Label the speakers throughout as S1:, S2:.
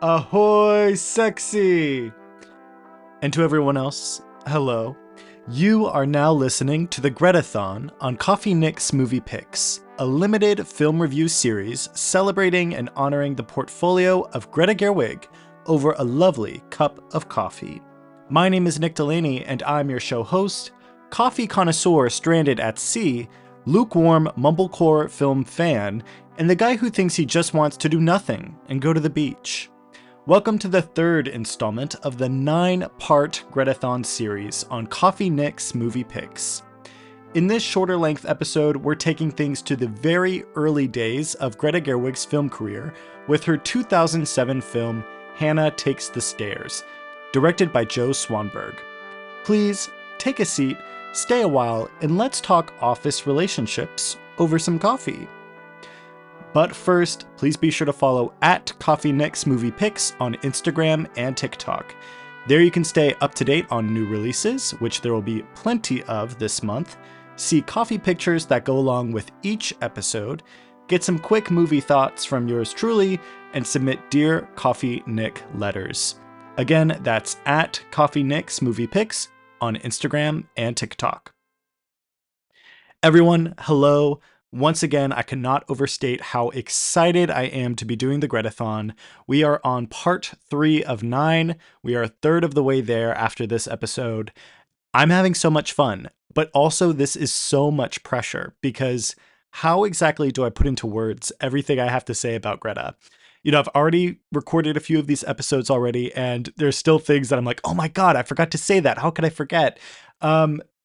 S1: Ahoy, sexy! And to everyone else, hello. You are now listening to the Greta-thon on Coffee Nick's Movie Picks, a limited film review series celebrating and honoring the portfolio of Greta Gerwig over a lovely cup of coffee. My name is Nick Delaney, and I'm your show host, coffee connoisseur stranded at sea, lukewarm mumblecore film fan, and the guy who thinks he just wants to do nothing and go to the beach. Welcome to the third installment of the 9-part Greta-thon series on Coffee Nick's Movie Picks. In this shorter length episode, we're taking things to the very early days of Greta Gerwig's film career with her 2007 film Hannah Takes the Stairs, directed by Joe Swanberg. Please take a seat, stay a while, and let's talk office relationships over some coffee. But first, please be sure to follow at Coffee Nick's Movie Picks on Instagram and TikTok. There you can stay up to date on new releases, which there will be plenty of this month, see coffee pictures that go along with each episode, get some quick movie thoughts from yours truly, and submit Dear Coffee Nick letters. Again, that's at Coffee Nick's Movie Picks on Instagram and TikTok. Everyone, hello. Once again, I cannot overstate how excited I am to be doing the Greta-thon. We are on part 3 of 9. We are a third of the way there after this episode. I'm having so much fun, but also this is so much pressure because how exactly do I put into words everything I have to say about Greta? You know, I've already recorded a few of these episodes already, and there's still things that I'm like, oh my God, I forgot to say that. How could I forget?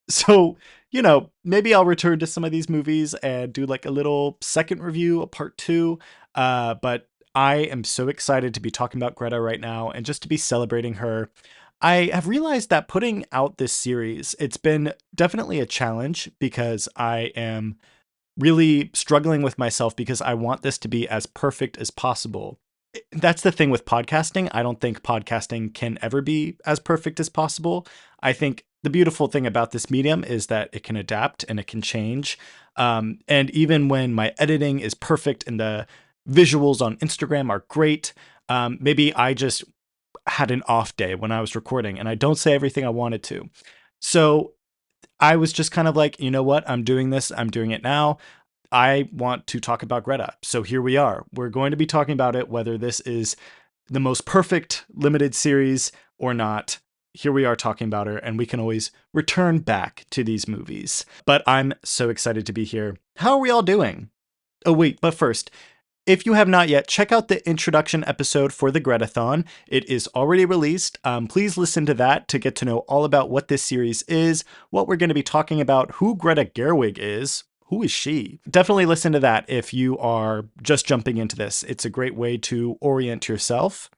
S1: So, you know, maybe I'll return to some of these movies and do like a little second review, a part 2. But I am so excited to be talking about Greta right now and just to be celebrating her. I have realized that putting out this series, it's been definitely a challenge because I am really struggling with myself because I want this to be as perfect as possible. That's the thing with podcasting. I don't think podcasting can ever be as perfect as possible. I think the beautiful thing about this medium is that it can adapt and it can change. And even when my editing is perfect and the visuals on Instagram are great, maybe I just had an off day when I was recording and I don't say everything I wanted to. So I was just kind of like, you know what? I'm doing this. I'm doing it now. I want to talk about Greta. So here we are. We're going to be talking about it, whether this is the most perfect limited series or not. Here we are talking about her, and we can always return back to these movies. But I'm so excited to be here. How are we all doing? Oh, wait, but first, if you have not yet, check out the introduction episode for the Greta-thon. It is already released. Please listen to that to get to know all about what this series is, what we're going to be talking about, who Greta Gerwig is. Who is she? Definitely listen to that if you are just jumping into this. It's a great way to orient yourself.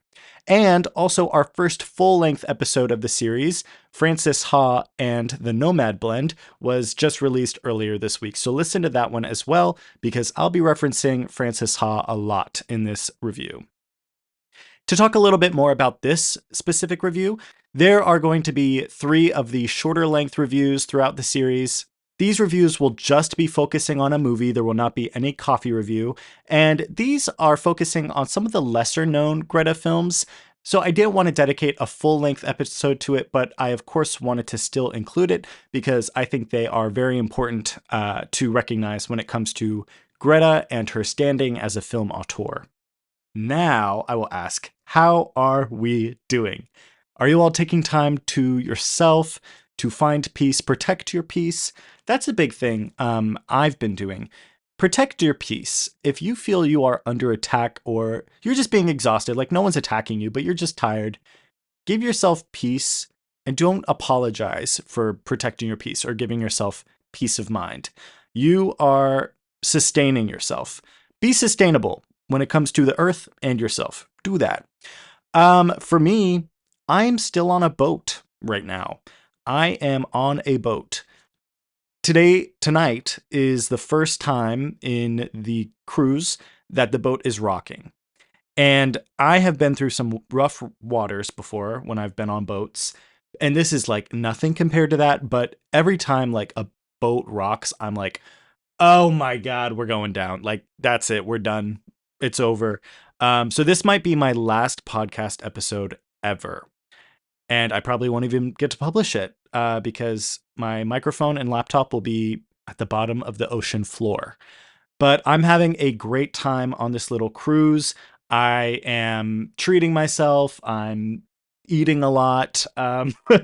S1: And also our first full-length episode of the series, Frances Ha and the Nomad Blend, was just released earlier this week. So listen to that one as well, because I'll be referencing Frances Ha a lot in this review. To talk a little bit more about this specific review, there are going to be 3 of the shorter length reviews throughout the series. These reviews will just be focusing on a movie. There will not be any coffee review. And these are focusing on some of the lesser known Greta films. So I didn't want to dedicate a full length episode to it, but I of course wanted to still include it because I think they are very important to recognize when it comes to Greta and her standing as a film auteur. Now I will ask, how are we doing? Are you all taking time to yourself to find peace, protect your peace? That's a big thing I've been doing. Protect your peace. If you feel you are under attack or you're just being exhausted, like no one's attacking you, but you're just tired, give yourself peace and don't apologize for protecting your peace or giving yourself peace of mind. You are sustaining yourself. Be sustainable when it comes to the earth and yourself. Do that. For me, I'm still on a boat right now. I am on a boat. Tonight is the first time in the cruise that the boat is rocking. And I have been through some rough waters before when I've been on boats. And this is like nothing compared to that. But every time like a boat rocks, I'm like, oh my God, we're going down. Like, that's it. We're done. It's over. So this might be my last podcast episode ever. And I probably won't even get to publish it because my microphone and laptop will be at the bottom of the ocean floor. But I'm having a great time on this little cruise. I am treating myself. I'm eating a lot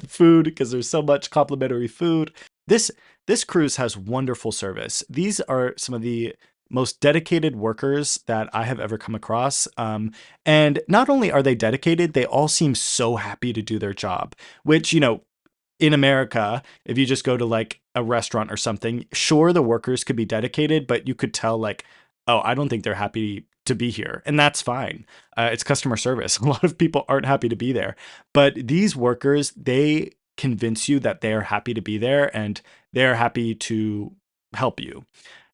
S1: food because there's so much complimentary food. This this cruise has wonderful service. These are some of the most dedicated workers that I have ever come across. And not only are they dedicated, they all seem so happy to do their job, which, in America, if you just go to like a restaurant or something, sure, the workers could be dedicated, but you could tell like, oh, I don't think they're happy to be here. And that's fine. It's customer service. A lot of people aren't happy to be there. But these workers, they convince you that they're happy to be there and they're happy to help you.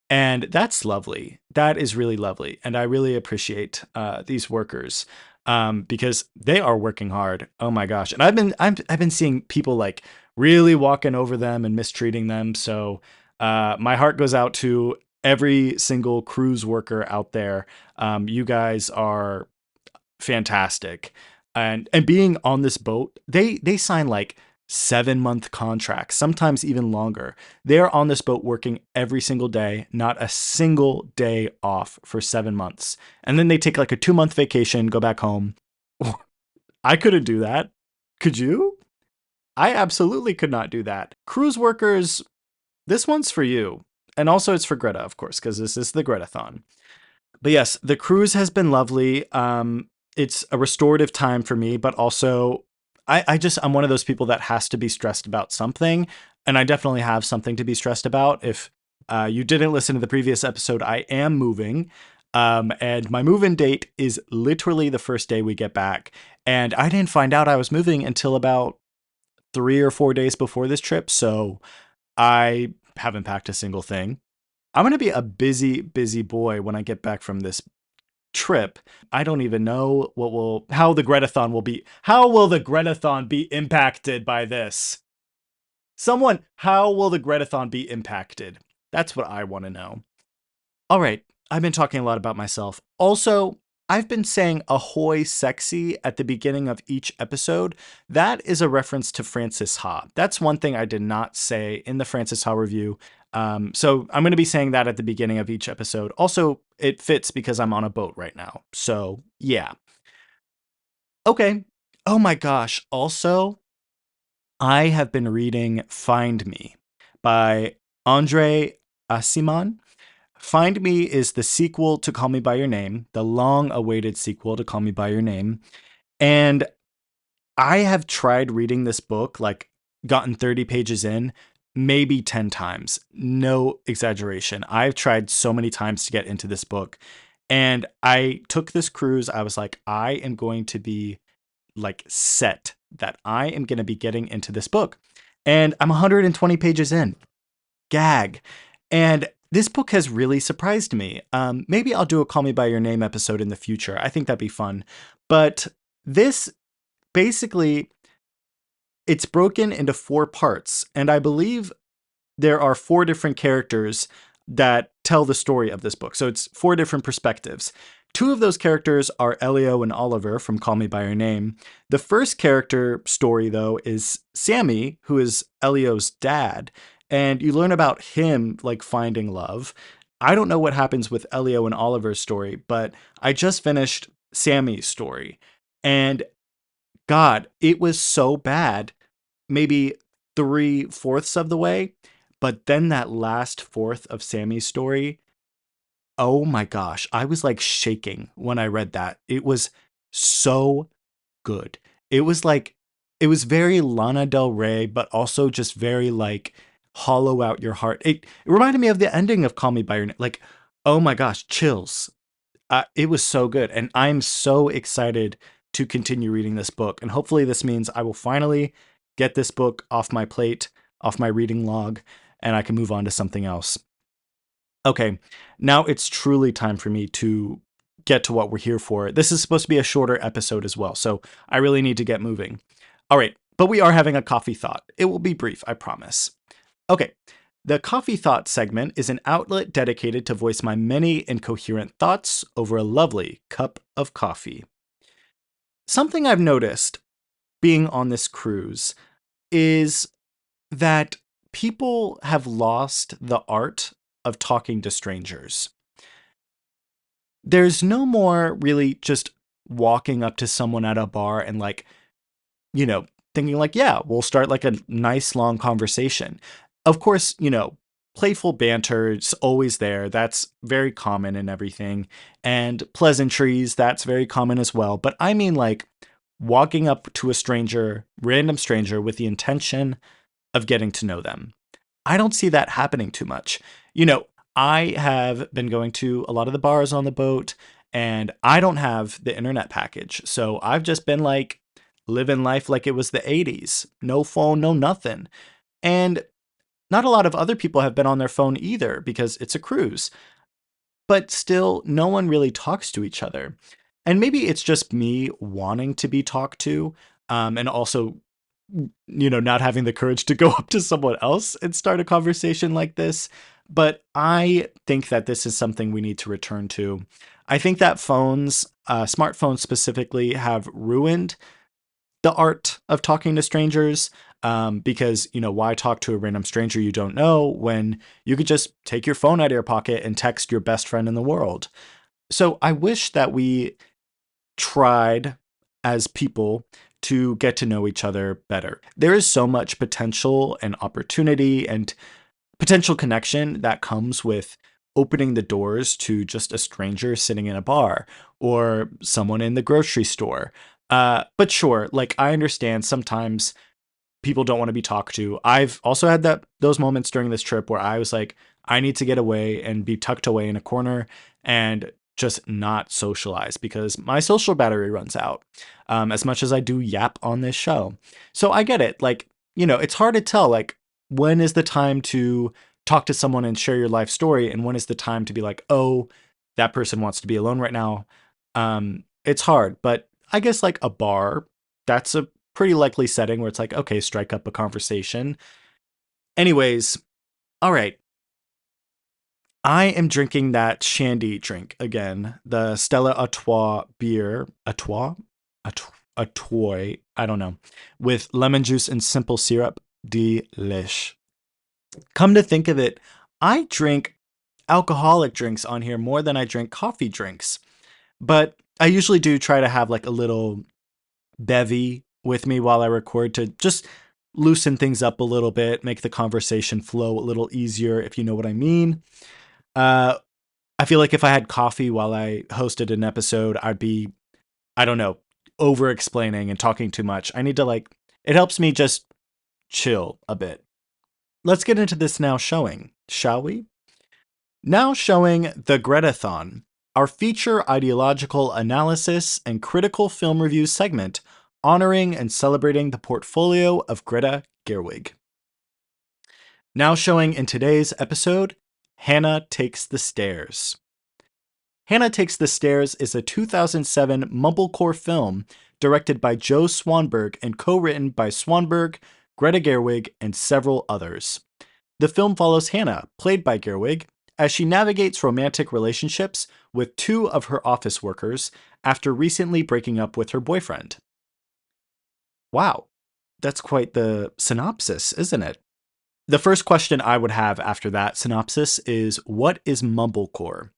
S1: And that's lovely. That is really lovely. And I really appreciate these workers because they are working hard. Oh my gosh. And I've been seeing people like really walking over them and mistreating them. So my heart goes out to every single cruise worker out there. You guys are fantastic. And being on this boat, they sign like 7-month contracts, sometimes even longer. They're on this boat working every single day, not a single day off for 7 months. And then they take like a 2-month vacation, go back home. I couldn't do that. Could you? I absolutely could not do that. Cruise workers, this one's for you. And also it's for Greta, of course, because this is the Greta-thon. But yes, the cruise has been lovely. It's a restorative time for me, but also I'm one of those people that has to be stressed about something. And I definitely have something to be stressed about. If you didn't listen to the previous episode, I am moving. And my move-in date is literally the first day we get back. And I didn't find out I was moving until about 3 or 4 days before this trip. So I haven't packed a single thing. I'm going to be a busy, busy boy when I get back from this trip. I don't even know how the Greta-thon will be. How will the Greta-thon be impacted by this? How will the Greta-thon be impacted? That's what I want to know. All right, I've been talking a lot about myself. Also, I've been saying ahoy sexy at the beginning of each episode. That is a reference to Frances Ha. That's one thing I did not say in the Frances Ha review. So I'm going to be saying that at the beginning of each episode. Also, it fits because I'm on a boat right now. So yeah. Okay. Oh my gosh. Also, I have been reading Find Me by Andre Aciman. Find Me is the sequel to Call Me By Your Name, the long-awaited sequel to Call Me By Your Name. And I have tried reading this book, like gotten 30 pages in, maybe 10 times. No exaggeration. I've tried so many times to get into this book. And I took this cruise. I was like, I am going to be like set that I am going to be getting into this book. And I'm 120 pages in. Gag. And this book has really surprised me. Maybe I'll do a Call Me By Your Name episode in the future. I think that'd be fun. But this basically, it's broken into 4 parts. And I believe there are 4 different characters that tell the story of this book. So it's 4 different perspectives. 2 of those characters are Elio and Oliver from Call Me By Your Name. The first character story, though, is Sammy, who is Elio's dad. And you learn about him, like, finding love. I don't know what happens with Elio and Oliver's story, but I just finished Sammy's story. And God, it was so bad, maybe 3/4 of the way. But then that last fourth of Sammy's story, oh my gosh, I was like shaking when I read that. It was so good. It was like, it was very Lana Del Rey, but also just very like hollow out your heart. It reminded me of the ending of Call Me By Your Name. Like, oh my gosh, chills. It was so good. And I'm so excited to continue reading this book. And hopefully this means I will finally get this book off my plate, off my reading log, and I can move on to something else. Okay, now it's truly time for me to get to what we're here for. This is supposed to be a shorter episode as well, so I really need to get moving. All right, but we are having a coffee thought. It will be brief, I promise. Okay, The Coffee Thought segment is an outlet dedicated to voice my many incoherent thoughts over a lovely cup of coffee. Something I've noticed being on this cruise is that people have lost the art of talking to strangers. There's no more really just walking up to someone at a bar and you know, thinking like, yeah, we'll start like a nice long conversation. Of course, playful banter is always there. That's very common and everything. And pleasantries, that's very common as well. But I mean like walking up to a stranger, random stranger with the intention of getting to know them. I don't see that happening too much. I have been going to a lot of the bars on the boat and I don't have the internet package. So I've just been like living life like it was the 80s. No phone, no nothing. And not a lot of other people have been on their phone either because it's a cruise. But still, no one really talks to each other. And maybe it's just me wanting to be talked to, and also not having the courage to go up to someone else and start a conversation like this. But I think that this is something we need to return to. I think that smartphones specifically, have ruined the art of talking to strangers. Because, why talk to a random stranger you don't know when you could just take your phone out of your pocket and text your best friend in the world? So I wish that we tried as people to get to know each other better. There is so much potential and opportunity and potential connection that comes with opening the doors to just a stranger sitting in a bar or someone in the grocery store. But sure, like I understand sometimes people don't want to be talked to. I've also had those moments during this trip where I was like, I need to get away and be tucked away in a corner and just not socialize because my social battery runs out, as much as I do yap on this show. So I get it. Like, it's hard to tell, like, when is the time to talk to someone and share your life story, and when is the time to be like, oh, that person wants to be alone right now. It's hard, but I guess like a bar, that's a pretty likely setting where it's like, okay, strike up a conversation. Anyways, all right. I am drinking that shandy drink again, the Stella Artois beer, Artois, I don't know, with lemon juice and simple syrup. Delish. Come to think of it, I drink alcoholic drinks on here more than I drink coffee drinks, but I usually do try to have like a little bevy with me while I record to just loosen things up a little bit, make the conversation flow a little easier, if you know what I mean. Uh, I feel like if I had coffee while I hosted an episode, I'd be, I don't know, over explaining and talking too much. I need to it helps me just chill a bit. Let's get into this now showing, shall we? Now showing the Greta-thon, our feature ideological analysis and critical film review segment honoring and celebrating the portfolio of Greta Gerwig. Now showing in today's episode, Hannah Takes the Stairs. Hannah Takes the Stairs is a 2007 mumblecore film directed by Joe Swanberg and co-written by Swanberg, Greta Gerwig, and several others. The film follows Hannah, played by Gerwig, as she navigates romantic relationships with two of her office workers after recently breaking up with her boyfriend. Wow, that's quite the synopsis, isn't it? The first question I would have after that synopsis is, what is mumblecore?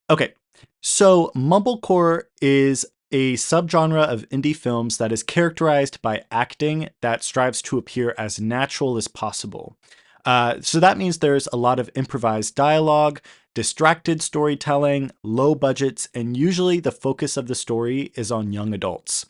S1: Okay, so mumblecore is a subgenre of indie films that is characterized by acting that strives to appear as natural as possible. So that means there's a lot of improvised dialogue, distracted storytelling, low budgets, and usually the focus of the story is on young adults.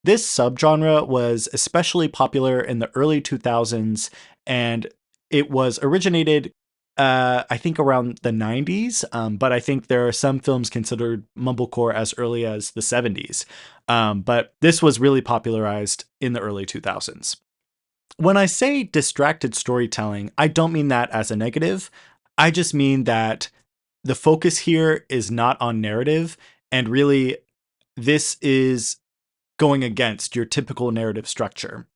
S1: This subgenre was especially popular in the early 2000s, and it was originated, I think, around the 90s, but I think there are some films considered mumblecore as early as the 70s. But this was really popularized in the early 2000s. When I say distracted storytelling, I don't mean that as a negative. I just mean that the focus here is not on narrative, and really, this is going against your typical narrative structure.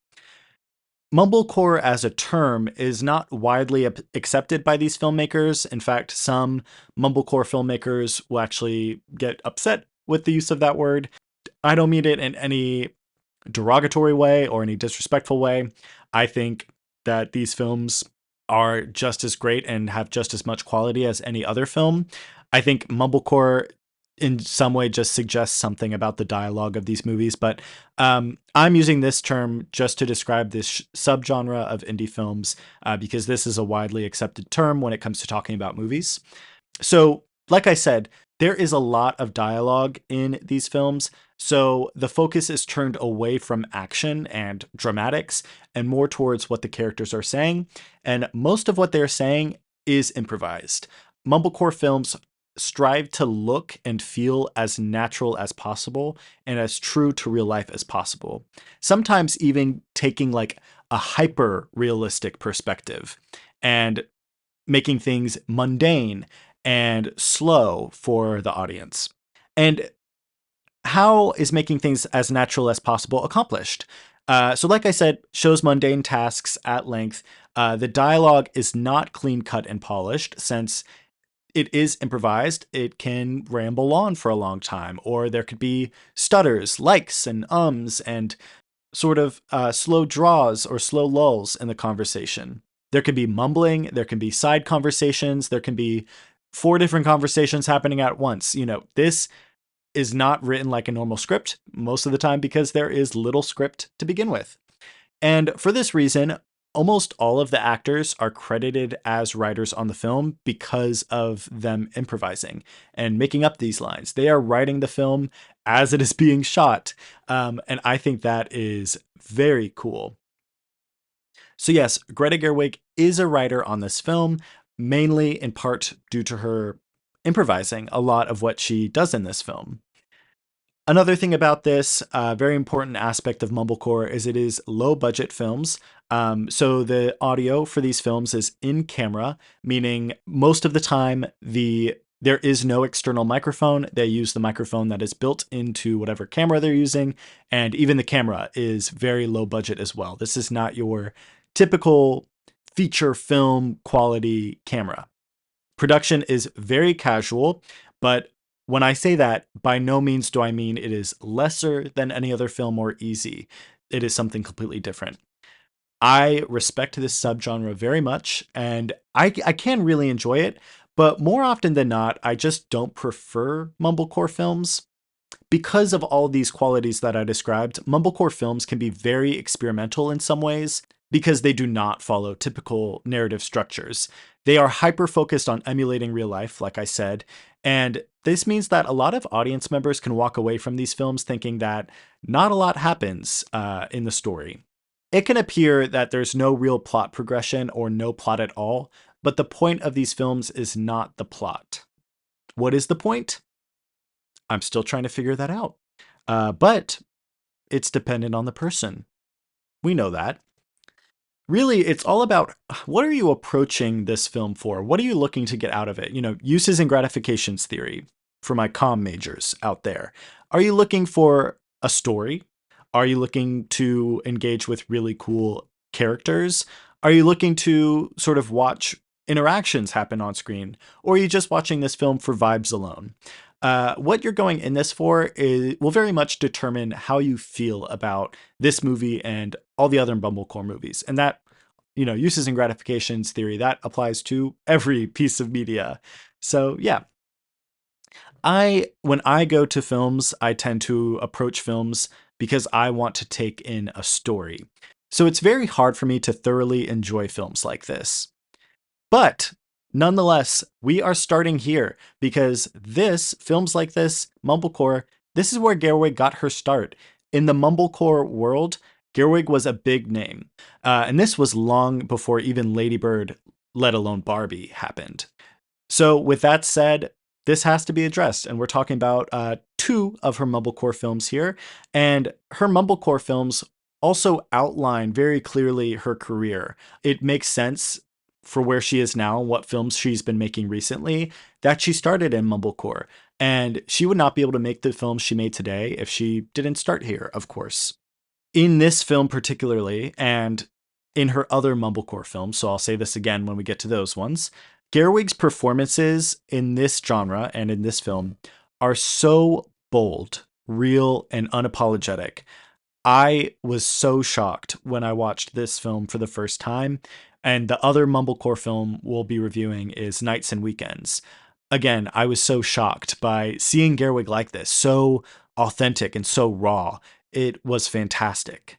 S1: Mumblecore as a term is not widely accepted by these filmmakers. In fact, some mumblecore filmmakers will actually get upset with the use of that word. I don't mean it in any derogatory way or any disrespectful way. I think that these films are just as great and have just as much quality as any other film. I think mumblecore in some way just suggests something about the dialogue of these movies, but I'm using this term just to describe this subgenre of indie films because this is a widely accepted term when it comes to talking about movies. So, like I said, there is a lot of dialogue in these films. So the focus is turned away from action and dramatics and more towards what the characters are saying. And most of what they're saying is improvised. Mumblecore films strive to look and feel as natural as possible and as true to real life as possible. Sometimes even taking like a hyper realistic perspective and making things mundane and slow for the audience. And how is making things as natural as possible accomplished? So, like I said, shows mundane tasks at length. The dialogue is not clean cut and polished since it is improvised. It can ramble on for a long time, or there could be stutters, likes, and ums, and sort of slow draws or slow lulls in the conversation. There can be mumbling, there can be side conversations, there can be four different conversations happening at once. This is not written like a normal script most of the time because there is little script to begin with. And for this reason, almost all of the actors are credited as writers on the film because of them improvising and making up these lines. They are writing the film as it is being shot. And I think that is very cool. So, yes, Greta Gerwig is a writer on this film, mainly in part due to her improvising a lot of what she does in this film. Another thing about this very important aspect of mumblecore is it is low budget films. So the audio for these films is in camera, meaning most of the time there is no external microphone. They use the microphone that is built into whatever camera they're using, and even the camera is very low budget as well. This is not your typical feature film quality camera. Production is very casual, but when I say that, by no means do I mean it is lesser than any other film or easy. It is something completely different. I respect this subgenre very much, and I can really enjoy it, but more often than not, I just don't prefer mumblecore films. Because of all these qualities that I described, mumblecore films can be very experimental in some ways because they do not follow typical narrative structures. They are hyper focused on emulating real life, like I said, and this means that a lot of audience members can walk away from these films thinking that not a lot happens in the story. It can appear that there's no real plot progression or no plot at all, but the point of these films is not the plot. What is the point? I'm still trying to figure that out. But it's dependent on the person. We know that. Really, it's all about what are you approaching this film for? What are you looking to get out of it? Uses and gratifications theory for my comm majors out there. Are you looking for a story? Are you looking to engage with really cool characters? Are you looking to sort of watch interactions happen on screen? Or are you just watching this film for vibes alone? What you're going in this for will very much determine how you feel about this movie and all the other Bumblecore movies. And that, uses and gratifications theory, that applies to every piece of media. So yeah, when I go to films, I tend to approach films because I want to take in a story. So it's very hard for me to thoroughly enjoy films like this. But nonetheless, we are starting here because films like this, Mumblecore, this is where Gerwig got her start. In the Mumblecore world, Gerwig was a big name. And this was long before even Lady Bird, let alone Barbie, happened. So with that said, this has to be addressed. And we're talking about two of her Mumblecore films here. And her Mumblecore films also outline very clearly her career. It makes sense for where she is now and what films she's been making recently that she started in Mumblecore. And she would not be able to make the films she made today if she didn't start here, of course. In this film particularly, and in her other mumblecore films, so I'll say this again when we get to those ones. Gerwig's performances in this genre and in this film are so bold, real, and unapologetic. I was so shocked when I watched this film for the first time. And the other mumblecore film we'll be reviewing is Nights and Weekends. Again, I was so shocked by seeing Gerwig like this, so authentic and so raw. It was fantastic.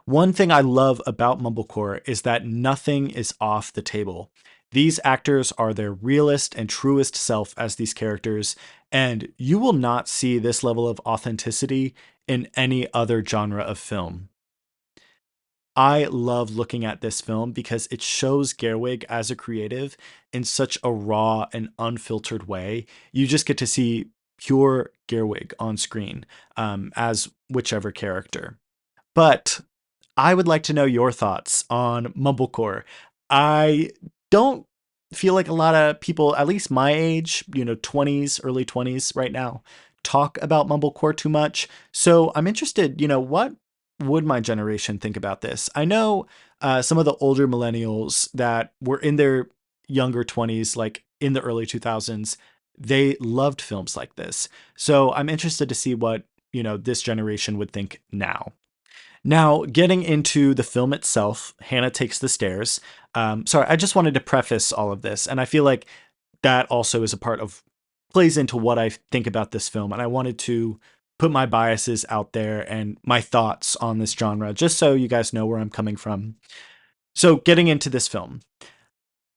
S1: One thing I love about mumblecore is that nothing is off the table. These actors are their realest and truest self as these characters, and you will not see this level of authenticity in any other genre of film. I love looking at this film because it shows Gerwig as a creative in such a raw and unfiltered way. You just get to see pure Gerwig on screen as whichever character. But I would like to know your thoughts on mumblecore. I don't feel like a lot of people, at least my age, 20s, early 20s right now, talk about mumblecore too much. So I'm interested, what would my generation think about this? I know some of the older millennials that were in their younger 20s, like in the early 2000s, they loved films like this. So I'm interested to see what, this generation would think now. Now, getting into the film itself, Hannah Takes the Stairs. Sorry, I just wanted to preface all of this, and I feel like that also is a part of plays into what I think about this film, and I wanted to put my biases out there and my thoughts on this genre, just so you guys know where I'm coming from. So, getting into this film,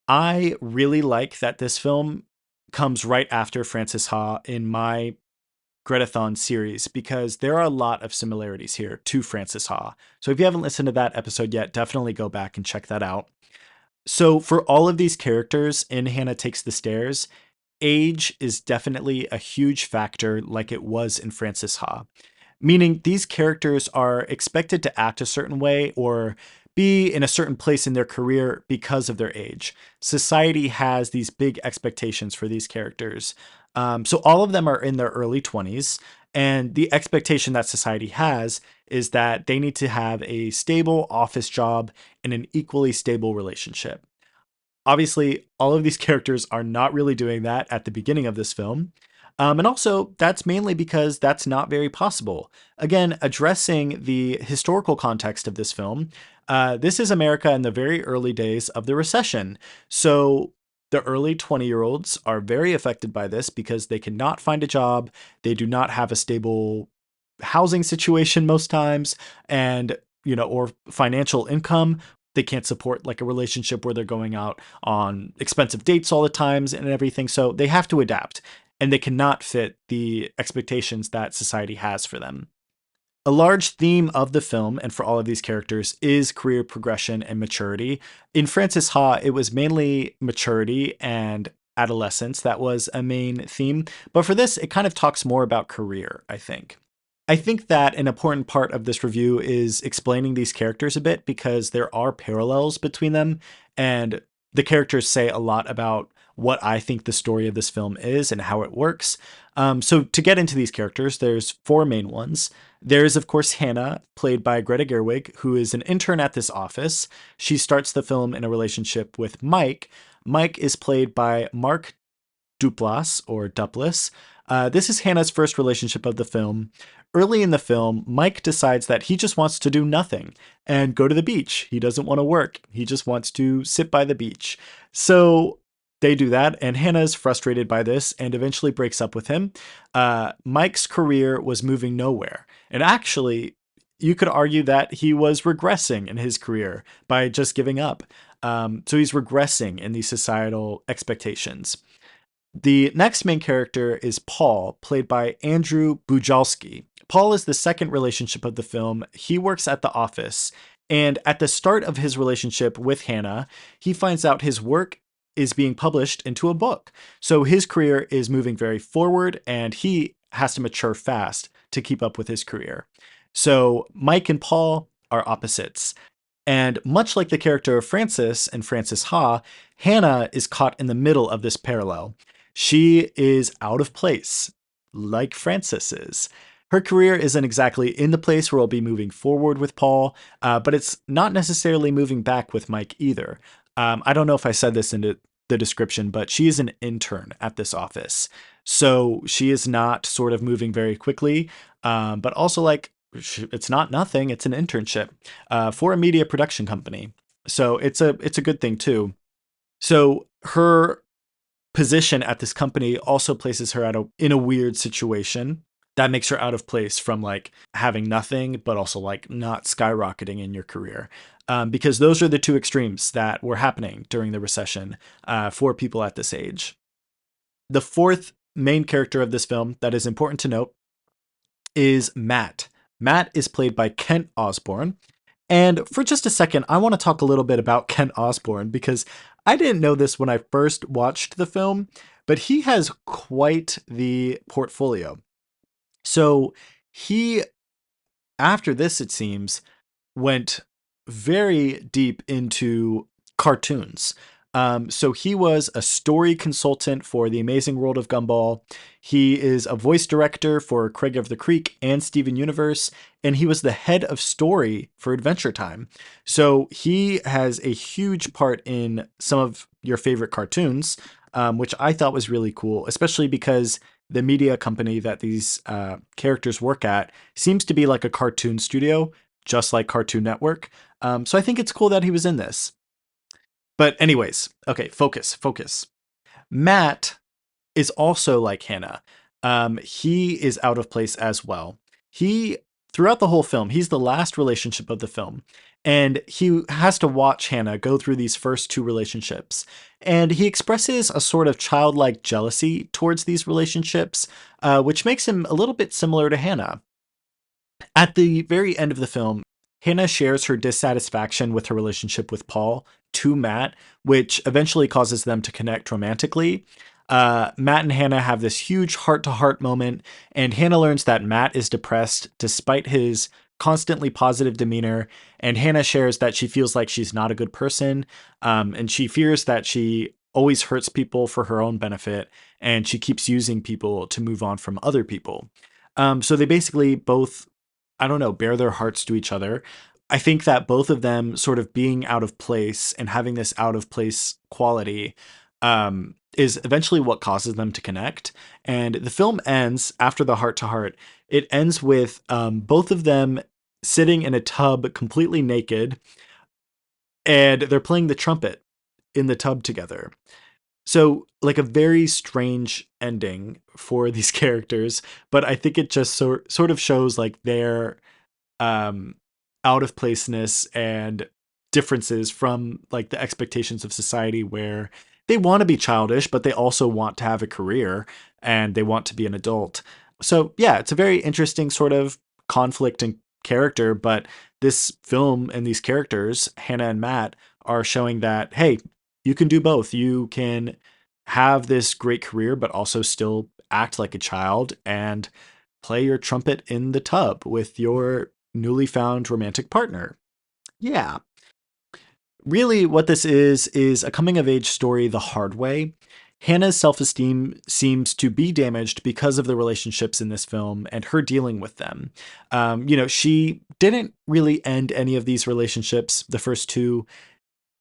S1: I really like that this film comes right after Frances Ha in my Greta-thon series because there are a lot of similarities here to Frances Ha. So if you haven't listened to that episode yet, definitely go back and check that out. So for all of these characters in Hannah Takes the Stairs, age is definitely a huge factor like it was in Frances Ha, meaning these characters are expected to act a certain way or be in a certain place in their career because of their age. Society has these big expectations for these characters. So all of them are in their early 20s, and the expectation that society has is that they need to have a stable office job and an equally stable relationship. Obviously, all of these characters are not really doing that at the beginning of this film. And also, that's mainly because that's not very possible. Again, addressing the historical context of this film, this is America in the very early days of the recession. So the early 20-year-olds are very affected by this because they cannot find a job, they do not have a stable housing situation most times, and or financial income. They can't support like a relationship where they're going out on expensive dates all the times and everything. So they have to adapt, and they cannot fit the expectations that society has for them. A large theme of the film and for all of these characters is career progression and maturity. In Frances Ha, it was mainly maturity and adolescence that was a main theme. But for this, it kind of talks more about career, I think. I think that an important part of this review is explaining these characters a bit because there are parallels between them, and the characters say a lot about what I think the story of this film is and how it works. So to get into these characters, there's four main ones. There's, of course, Hannah, played by Greta Gerwig, who is an intern at this office. She starts the film in a relationship with Mike. Mike is played by Mark Duplass or Duplass. This is Hannah's first relationship of the film. Early in the film, Mike decides that he just wants to do nothing and go to the beach. He doesn't want to work. He just wants to sit by the beach. So they do that, and Hannah is frustrated by this and eventually breaks up with him. Mike's career was moving nowhere. And actually, you could argue that he was regressing in his career by just giving up. So he's regressing in these societal expectations. The next main character is Paul, played by Andrew Bujalski. Paul is the second relationship of the film. He works at the office, and at the start of his relationship with Hannah, he finds out his work is being published into a book. So his career is moving very forward, and he has to mature fast to keep up with his career. So Mike and Paul are opposites. And much like the character of Frances and Frances Ha, Hannah is caught in the middle of this parallel. She is out of place, like Frances is. her career isn't exactly in the place where we'll be moving forward with Paul, but it's not necessarily moving back with Mike either. I don't know if I said this in the description, but she is an intern at this office. So she is not sort of moving very quickly, but also like it's not nothing. It's an internship for a media production company. So it's a good thing too. So her position at this company also places her in a weird situation that makes her out of place from like having nothing, but also like not skyrocketing in your career. Because those are the two extremes that were happening during the recession for people at this age. The fourth main character of this film that is important to note is Matt. Matt is played by Kent Osborne. And for just a second, I want to talk a little bit about Kent Osborne because I didn't know this when I first watched the film, but he has quite the portfolio. So he, after this, it seems, went very deep into cartoons. So he was a story consultant for The Amazing World of Gumball. He is a voice director for Craig of the Creek and Steven Universe, and he was the head of story for Adventure Time. So he has a huge part in some of your favorite cartoons, which I thought was really cool, especially because the media company that these characters work at seems to be like a cartoon studio, just like Cartoon Network. So I think it's cool that he was in this. But anyways, okay, focus. Matt is also like Hannah. He is out of place as well. He, throughout the whole film, he's the last relationship of the film. And he has to watch Hannah go through these first two relationships. And he expresses a sort of childlike jealousy towards these relationships, which makes him a little bit similar to Hannah. At the very end of the film, Hannah shares her dissatisfaction with her relationship with Paul to Matt, which eventually causes them to connect romantically. Matt and Hannah have this huge heart to heart moment, and Hannah learns that Matt is depressed despite his constantly positive demeanor. And Hannah shares that she feels like she's not a good person, and she fears that she always hurts people for her own benefit, and she keeps using people to move on from other people. So they basically both, I don't know, bare their hearts to each other. I think that both of them sort of being out of place and having this out of place quality is eventually what causes them to connect. And the film ends after the heart to heart. It ends with both of them sitting in a tub completely naked, and they're playing the trumpet in the tub together. So, like a very strange ending for these characters, but I think it just sort of shows like their um, out of placeness and differences from like the expectations of society where they want to be childish, but they also want to have a career and they want to be an adult. So, yeah, it's a very interesting sort of conflict and character, but this film and these characters, Hannah and Matt, are showing that, hey, you can do both. You can have this great career, but also still act like a child and play your trumpet in the tub with your newly found romantic partner. Yeah. Really, what this is a coming of age story the hard way. Hannah's self esteem seems to be damaged because of the relationships in this film and her dealing with them. She didn't really end any of these relationships, the first two,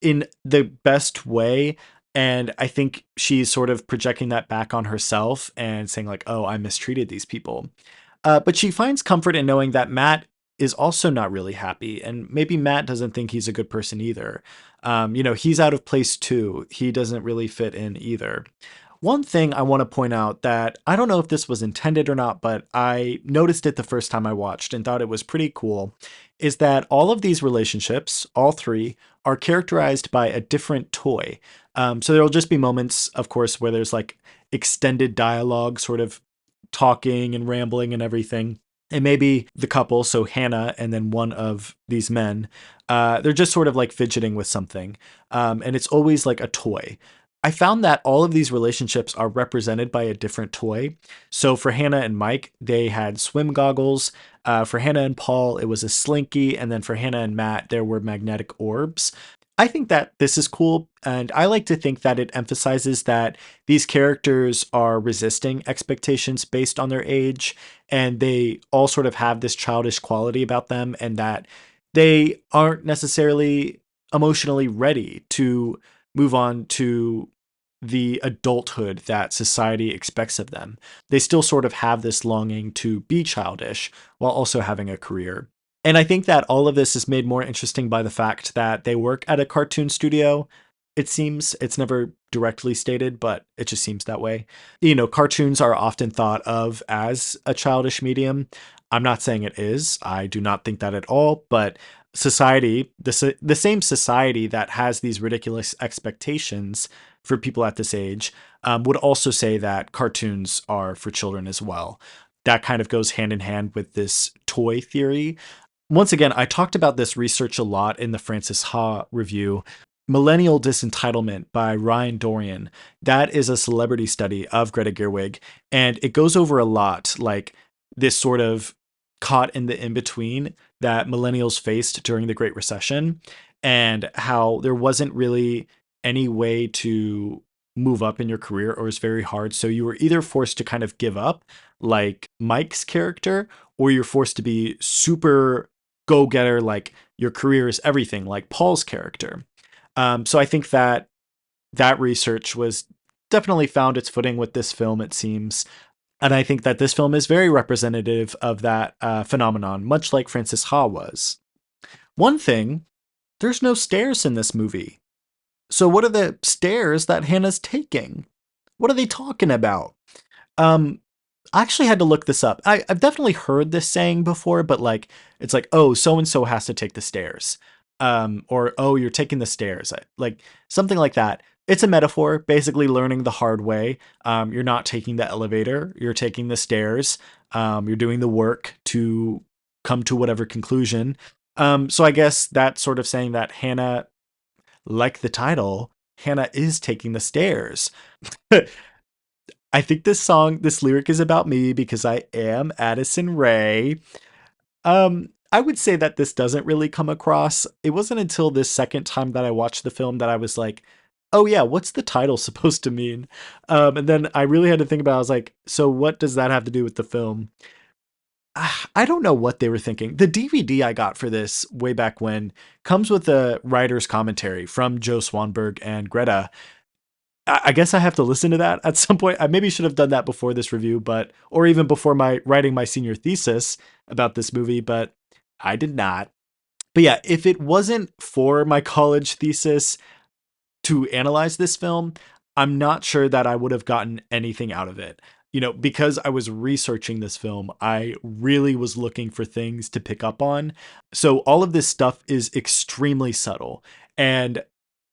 S1: in the best way. And I think she's sort of projecting that back on herself and saying, like, oh, I mistreated these people. But she finds comfort in knowing that Matt is also not really happy. And maybe Matt doesn't think he's a good person either. He's out of place too. He doesn't really fit in either. One thing I want to point out that I don't know if this was intended or not, but I noticed it the first time I watched and thought it was pretty cool, is that all of these relationships, all three, are characterized by a different toy. So there'll just be moments, of course, where there's like extended dialogue, sort of talking and rambling and everything. And maybe the couple, so Hannah and then one of these men, they're just sort of like fidgeting with something. And it's always like a toy. I found that all of these relationships are represented by a different toy. So for Hannah and Mike, they had swim goggles. For Hannah and Paul, it was a slinky. And then for Hannah and Matt, there were magnetic orbs. I think that this is cool, and I like to think that it emphasizes that these characters are resisting expectations based on their age, and they all sort of have this childish quality about them, and that they aren't necessarily emotionally ready to move on to the adulthood that society expects of them. They still sort of have this longing to be childish while also having a career. And I think that all of this is made more interesting by the fact that they work at a cartoon studio. It seems it's never directly stated, but it just seems that way. You know, cartoons are often thought of as a childish medium. I'm not saying it is. I do not think that at all, but society, the same society that has these ridiculous expectations for people at this age, would also say that cartoons are for children as well. That kind of goes hand in hand with this toy theory. Once again, I talked about this research a lot in the Francis Ha review. Millennial Disentitlement by Ryan Dorian. That is a celebrity study of Greta Gerwig, and it goes over a lot, like this sort of caught in the in between that millennials faced during the Great Recession, and how there wasn't really any way to move up in your career, or it was very hard. So you were either forced to kind of give up, like Mike's character, or you're forced to be super go getter, like your career is everything, like Paul's character. So I think that that research was definitely found its footing with this film, it seems. And I think that this film is very representative of that phenomenon, much like Francis Ha was. One thing, there's no stairs in this movie. So what are the stairs that Hannah's taking? What are they talking about? Um, I actually had to look this up. I've definitely heard this saying before, but like it's like, oh, so and so has to take the stairs. Or oh, you're taking the stairs. Like something like that. It's a metaphor, basically learning the hard way. You're not taking the elevator, you're taking the stairs. You're doing the work to come to whatever conclusion. So I guess that's sort of saying that Hannah, like the title, Hannah is taking the stairs. I think this lyric is about me because I am Addison Rae. I would say that this doesn't really come across. It wasn't until this second time that I watched the film that I was like, oh yeah, what's the title supposed to mean? And then I really had to think about it. I was like, so what does that have to do with the film? I don't know what they were thinking. The DVD I got for this way back when comes with a writer's commentary from Joe Swanberg and Greta. I guess I have to listen to that at some point. I maybe should have done that before this review, but or even before my writing my senior thesis about this movie, but I did not. But yeah, if it wasn't for my college thesis to analyze this film, I'm not sure that I would have gotten anything out of it. You know, because I was researching this film, I really was looking for things to pick up on. So all of this stuff is extremely subtle and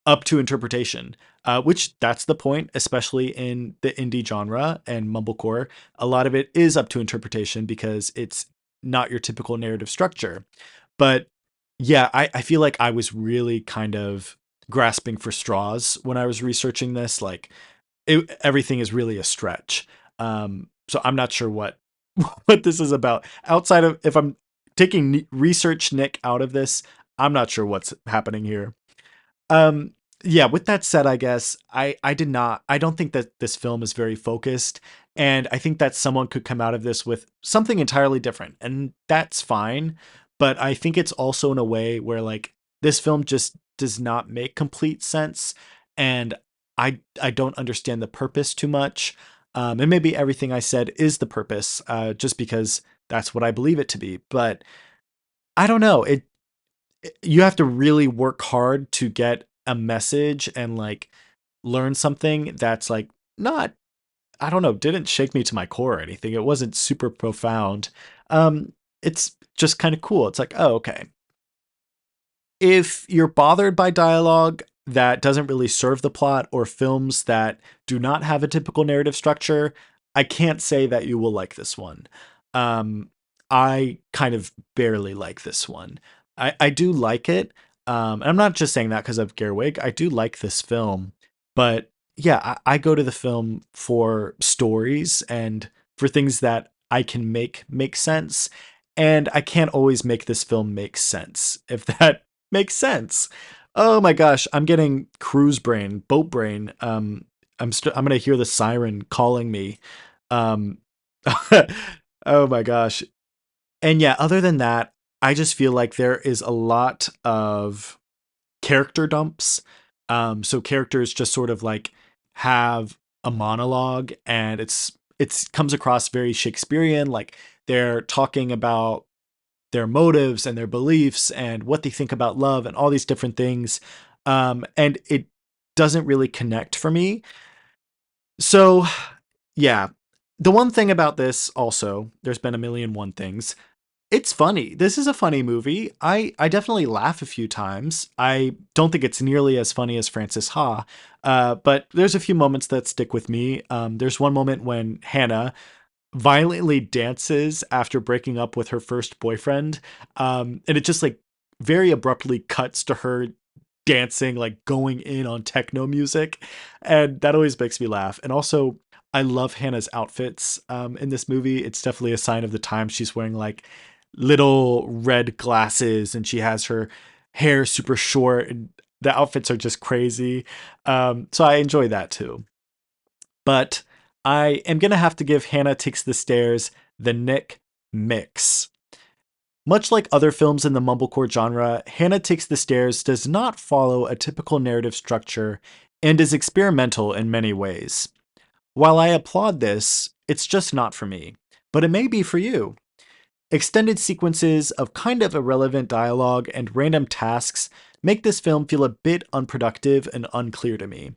S1: up to interpretation, which that's the point, especially in the indie genre and mumblecore. A lot of it is up to interpretation because it's not your typical narrative structure. But yeah, I feel like I was really kind of grasping for straws when I was researching this. Like everything is really a stretch. So I'm not sure what what this is about. Outside of if I'm taking research Nick out of this, I'm not sure what's happening here. Um, yeah, with that said, I guess I don't think that this film is very focused, and I think that someone could come out of this with something entirely different, and that's fine. But I think it's also in a way where like this film just does not make complete sense, and I don't understand the purpose too much. And maybe everything I said is the purpose, just because that's what I believe it to be. But I don't know. You have to really work hard to get a message and like learn something that's like not, I don't know, didn't shake me to my core or anything. It wasn't super profound. It's just kind of cool. It's like, oh, okay. If you're bothered by dialogue that doesn't really serve the plot or films that do not have a typical narrative structure, I can't say that you will like this one. Um, I kind of barely like this one. I do like it. And I'm not just saying that because of Gerwig. I do like this film, but yeah, I go to the film for stories and for things that I can make sense. And I can't always make this film make sense, if that makes sense. Oh my gosh, I'm getting cruise brain, boat brain. I'm gonna hear the siren calling me. Um, oh my gosh. And yeah, other than that, I just feel like there is a lot of character dumps. So characters just sort of like have a monologue, and it's comes across very Shakespearean, like they're talking about their motives and their beliefs and what they think about love and all these different things. And it doesn't really connect for me. So, yeah. The one thing about this also, there's been a million one things. It's funny. This is a funny movie. I definitely laugh a few times. I don't think it's nearly as funny as Frances Ha, but there's a few moments that stick with me. There's one moment when Hannah violently dances after breaking up with her first boyfriend. And it just like very abruptly cuts to her dancing, like going in on techno music. And that always makes me laugh. And also, I love Hannah's outfits in this movie. It's definitely a sign of the time. She's wearing like little red glasses and she has her hair super short. And the outfits are just crazy. So I enjoy that too. But I am going to have to give Hannah Takes the Stairs the Nick mix. Much like other films in the mumblecore genre, Hannah Takes the Stairs does not follow a typical narrative structure and is experimental in many ways. While I applaud this, it's just not for me, but it may be for you. Extended sequences of kind of irrelevant dialogue and random tasks make this film feel a bit unproductive and unclear to me.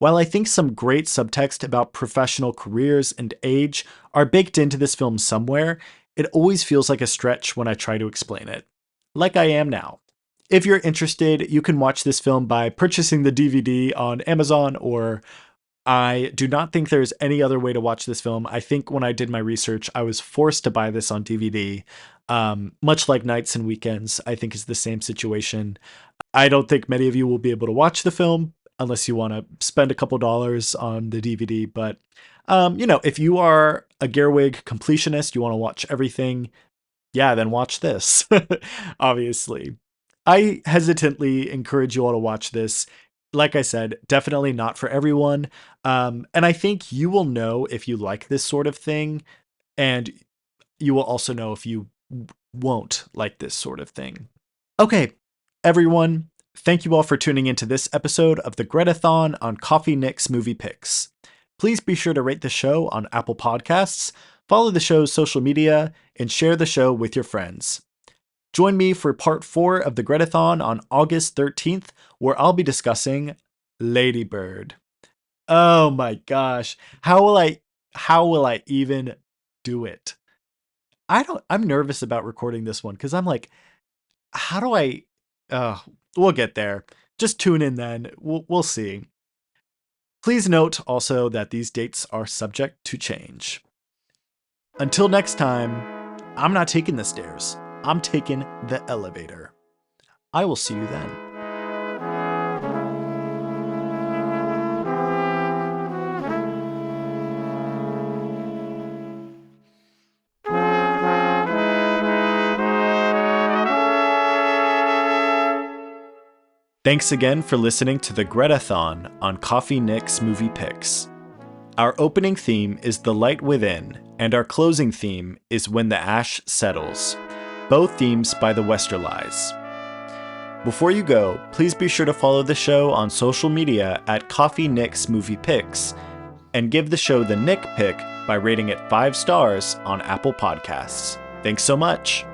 S1: While I think some great subtext about professional careers and age are baked into this film somewhere, it always feels like a stretch when I try to explain it. Like I am now. If you're interested, you can watch this film by purchasing the DVD on Amazon, or I do not think there's any other way to watch this film. I think when I did my research, I was forced to buy this on DVD. Much like Nights and Weekends, I think is the same situation. I don't think many of you will be able to watch the film unless you want to spend a couple dollars on the DVD. But, if you are a Gerwig completionist, you want to watch everything, yeah, then watch this, obviously. I hesitantly encourage you all to watch this. Like I said, definitely not for everyone. And I think you will know if you like this sort of thing, and you will also know if you won't like this sort of thing. Okay, everyone, thank you all for tuning into this episode of the Greta-thon on Coffee Nick's Movie Picks. Please be sure to rate the show on Apple Podcasts, follow the show's social media, and share the show with your friends. Join me for part 4 of the Greta-thon on August 13th, where I'll be discussing Lady Bird. Oh my gosh, how will I even do it? I'm nervous about recording this one because I'm like, how do I? We'll get there. Just tune in then. We'll see. Please note also that these dates are subject to change. Until next time, I'm not taking the stairs. I'm taking the elevator. I will see you then. Thanks again for listening to the Greta-thon on Coffee Nick's Movie Picks. Our opening theme is The Light Within, and our closing theme is When the Ash Settles, both themes by the Westerlies. Before you go, please be sure to follow the show on social media at Coffee Nick's Movie Picks, and give the show the Nick Pick by rating it 5 stars on Apple Podcasts. Thanks so much!